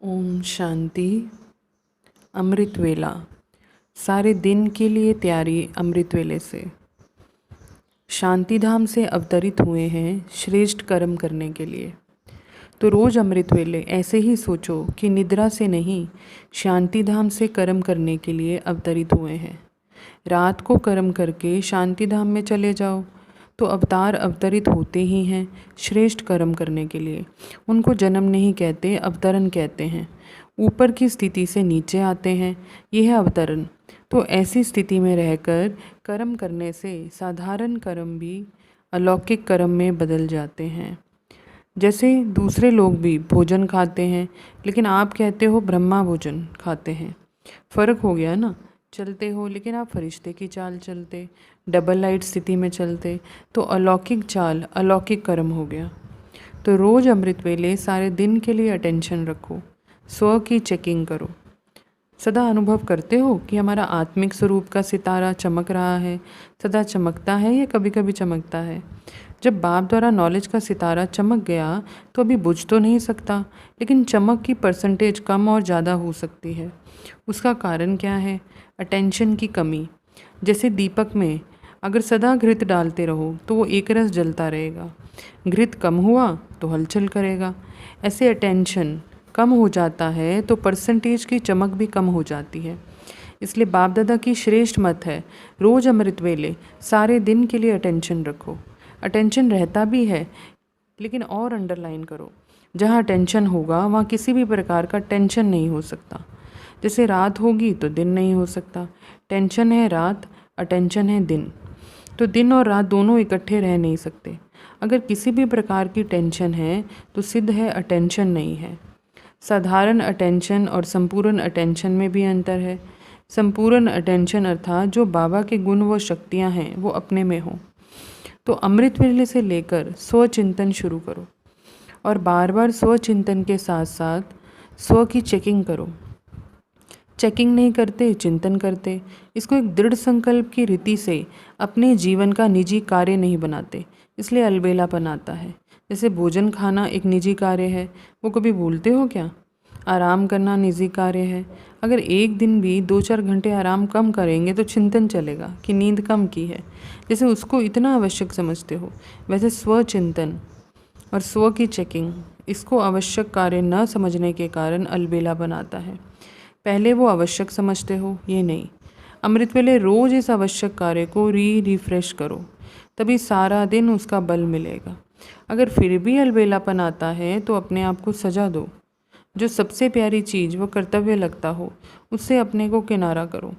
ओम शांति। अमृत वेला। सारे दिन के लिए तैयारी अमृत वेले से। शांति धाम से अवतरित हुए हैं श्रेष्ठ कर्म करने के लिए। तो रोज़ अमृत वेले ऐसे ही सोचो कि निद्रा से नहीं, शांति धाम से कर्म करने के लिए अवतरित हुए हैं। रात को कर्म करके शांति धाम में चले जाओ। तो अवतार अवतरित होते ही हैं श्रेष्ठ कर्म करने के लिए। उनको जन्म नहीं कहते, अवतरण कहते हैं। ऊपर की स्थिति से नीचे आते हैं, यह है अवतरण। तो ऐसी स्थिति में रहकर कर्म करने से साधारण कर्म भी अलौकिक कर्म में बदल जाते हैं। जैसे दूसरे लोग भी भोजन खाते हैं, लेकिन आप कहते हो ब्रह्मा भोजन खाते हैं। फ़र्क हो गया ना। चलते हो लेकिन आप फरिश्ते की चाल चलते, डबल लाइट स्थिति में चलते, तो अलौकिक चाल अलौकिक कर्म हो गया। तो रोज़ अमृत वेले सारे दिन के लिए अटेंशन रखो, स्व की चेकिंग करो। सदा अनुभव करते हो कि हमारा आत्मिक स्वरूप का सितारा चमक रहा है, सदा चमकता है या कभी कभी चमकता है। जब बाप द्वारा नॉलेज का सितारा चमक गया तो अभी बुझ तो नहीं सकता, लेकिन चमक की परसेंटेज कम और ज़्यादा हो सकती है। उसका कारण क्या है? अटेंशन की कमी। जैसे दीपक में अगर सदा घृत डालते रहो तो वो एक रस जलता रहेगा, घृत कम हुआ तो हलचल करेगा। ऐसे अटेंशन कम हो जाता है तो परसेंटेज की चमक भी कम हो जाती है। इसलिए बाप दादा की श्रेष्ठ मत है, रोज़ अमृत वेले सारे दिन के लिए अटेंशन रखो। अटेंशन रहता भी है, लेकिन और अंडरलाइन करो, जहाँ अटेंशन होगा वहाँ किसी भी प्रकार का टेंशन नहीं हो सकता। जैसे रात होगी तो दिन नहीं हो सकता। टेंशन है रात, अटेंशन है दिन। तो दिन और रात दोनों इकट्ठे रह नहीं सकते। अगर किसी भी प्रकार की टेंशन है तो सिद्ध है अटेंशन नहीं है। साधारण अटेंशन और संपूर्ण अटेंशन में भी अंतर है। संपूर्ण अटेंशन अर्थात जो बाबा के गुण व शक्तियाँ हैं वो अपने में हो। तो अमृत वेले से लेकर स्वचिंतन शुरू करो और बार बार स्वचिंतन के साथ साथ स्व की चेकिंग करो। चेकिंग नहीं करते, चिंतन करते। इसको एक दृढ़ संकल्प की रीति से अपने जीवन का निजी कार्य नहीं बनाते, इसलिए अलबेलापन आता है। जैसे भोजन खाना एक निजी कार्य है, वो कभी भूलते हो क्या? आराम करना निजी कार्य है। अगर एक दिन भी 2-4 घंटे आराम कम करेंगे तो चिंतन चलेगा कि नींद कम की है। जैसे उसको इतना आवश्यक समझते हो, वैसे स्वचिंतन और स्व की चेकिंग, इसको आवश्यक कार्य न समझने के कारण अलबेलापन आता है। पहले वो आवश्यक समझते हो, ये नहीं। अमृत वेले रोज़ इस आवश्यक कार्य को रिफ्रेश करो, तभी सारा दिन उसका बल मिलेगा। अगर फिर भी अलबेलापन आता है तो अपने आप को सजा दो। जो सबसे प्यारी चीज़ वो कर्तव्य लगता हो, उससे अपने को किनारा करो।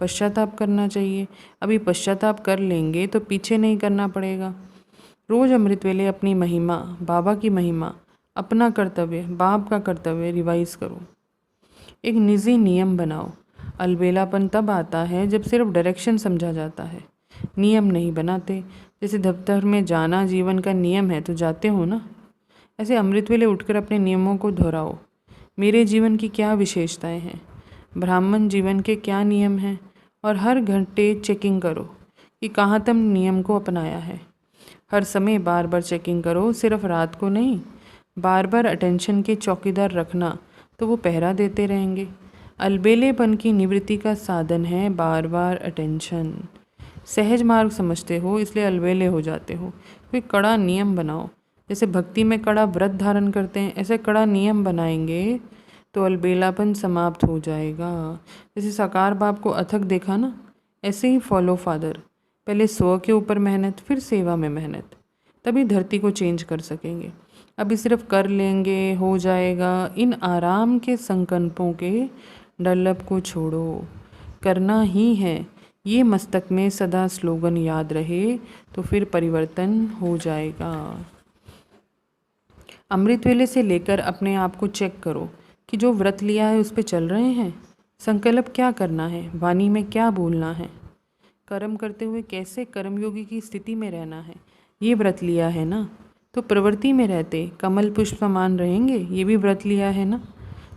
पश्चाताप करना चाहिए। अभी पश्चाताप कर लेंगे तो पीछे नहीं करना पड़ेगा। रोज़ अमृत वेले अपनी महिमा, बाबा की महिमा, अपना कर्तव्य, बाप का कर्तव्य रिवाइज करो। एक निजी नियम बनाओ। अलबेलापन तब आता है जब सिर्फ डायरेक्शन समझा जाता है, नियम नहीं बनाते। जैसे दफ्तर में जाना जीवन का नियम है तो जाते हो ना, ऐसे अमृत वेले उठकर अपने नियमों को दोहराओ। मेरे जीवन की क्या विशेषताएं हैं, ब्राह्मण जीवन के क्या नियम हैं, और हर घंटे चेकिंग करो कि कहाँ तुम नियम को अपनाया है। हर समय बार बार चेकिंग करो, सिर्फ रात को नहीं। बार बार अटेंशन के चौकीदार रखना तो वो पहरा देते रहेंगे। अलबेलेपन की निवृत्ति का साधन है बार बार अटेंशन। सहज मार्ग समझते हो इसलिए अलबेले हो जाते हो। कोई कड़ा नियम बनाओ। जैसे भक्ति में कड़ा व्रत धारण करते हैं, ऐसे कड़ा नियम बनाएंगे तो अलबेलापन समाप्त हो जाएगा। जैसे साकार बाप को अथक देखा ना, ऐसे ही फॉलो फादर। पहले स्व के ऊपर मेहनत, फिर सेवा में मेहनत, तभी धरती को चेंज कर सकेंगे। अभी सिर्फ कर लेंगे हो जाएगा, इन आराम के संकल्पों के डल्लप को छोड़ो। करना ही है, ये मस्तक में सदा स्लोगन याद रहे तो फिर परिवर्तन हो जाएगा। अमृत वेले से लेकर अपने आप को चेक करो कि जो व्रत लिया है उस पर चल रहे हैं। संकल्प क्या करना है, वाणी में क्या बोलना है, कर्म करते हुए कैसे कर्मयोगी की स्थिति में रहना है। ये व्रत लिया है ना, तो प्रवृत्ति में रहते कमल पुष्प समान रहेंगे, ये भी व्रत लिया है ना।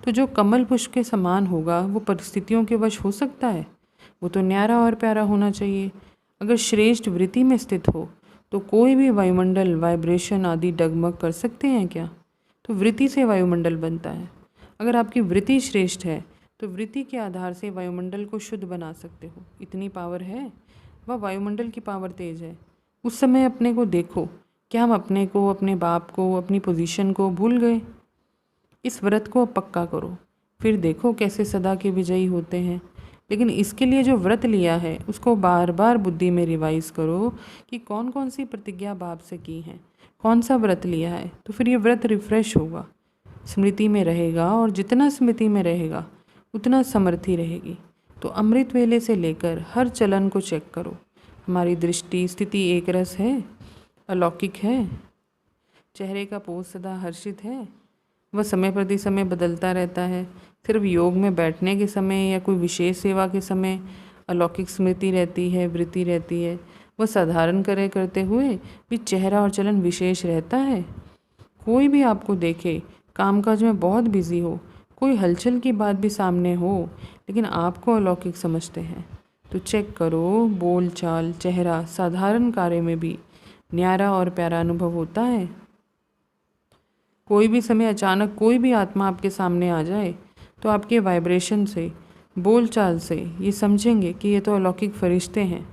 तो जो कमल पुष्प के समान होगा वो परिस्थितियों के वश हो सकता है, वो तो न्यारा और प्यारा होना चाहिए। अगर श्रेष्ठ वृत्ति में स्थित हो तो कोई भी वायुमंडल वाइब्रेशन आदि डगमग कर सकते हैं क्या? तो वृत्ति से वायुमंडल बनता है। अगर आपकी वृत्ति श्रेष्ठ है तो वृत्ति के आधार से वायुमंडल को शुद्ध बना सकते हो। इतनी पावर है, वह वायुमंडल की पावर तेज है। उस समय अपने को देखो, क्या हम अपने को, अपने बाप को, अपनी पोजीशन को भूल गए? इस व्रत को पक्का करो, फिर देखो कैसे सदा के विजयी होते हैं। लेकिन इसके लिए जो व्रत लिया है उसको बार बार बुद्धि में रिवाइज करो कि कौन कौन सी प्रतिज्ञा बाप से की हैं, कौन सा व्रत लिया है। तो फिर ये व्रत रिफ्रेश होगा, स्मृति में रहेगा, और जितना स्मृति में रहेगा उतना समर्थी रहेगी। तो अमृत वेले से लेकर हर चलन को चेक करो। हमारी दृष्टि स्थिति एक रस है, अलौकिक है, चेहरे का पोज सदा हर्षित है, वह समय प्रति समय बदलता रहता है। सिर्फ योग में बैठने के समय या कोई विशेष सेवा के समय अलौकिक स्मृति रहती है, वृत्ति रहती है। वह साधारण कार्य करते हुए भी चेहरा और चलन विशेष रहता है। कोई भी आपको देखे कामकाज में बहुत बिजी हो, कोई हलचल की बात भी सामने हो, लेकिन आपको अलौकिक समझते हैं, तो चेक करो बोल चाल, चेहरा, साधारण कार्य में भी न्यारा और प्यारा अनुभव होता है। कोई भी समय अचानक कोई भी आत्मा आपके सामने आ जाए तो आपके वाइब्रेशन से, बोल चाल से ये समझेंगे कि ये तो अलौकिक फरिश्ते हैं।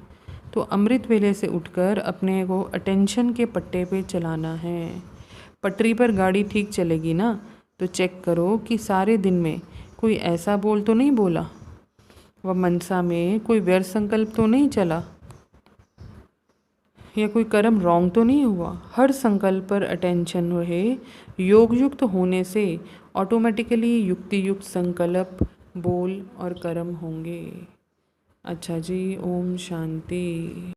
तो अमृत वेले से उठकर अपने को अटेंशन के पट्टे पे चलाना है। पटरी पर गाड़ी ठीक चलेगी ना, तो चेक करो कि सारे दिन में कोई ऐसा बोल तो नहीं बोला, वह मनसा में कोई व्यर्थ संकल्प तो नहीं चला, या कोई कर्म रॉन्ग तो नहीं हुआ। हर संकल्प पर अटेंशन रहे। योग युक्त होने से ऑटोमेटिकली युक्ति युक्त संकल्प, बोल और कर्म होंगे। अच्छा जी, ओम शांति।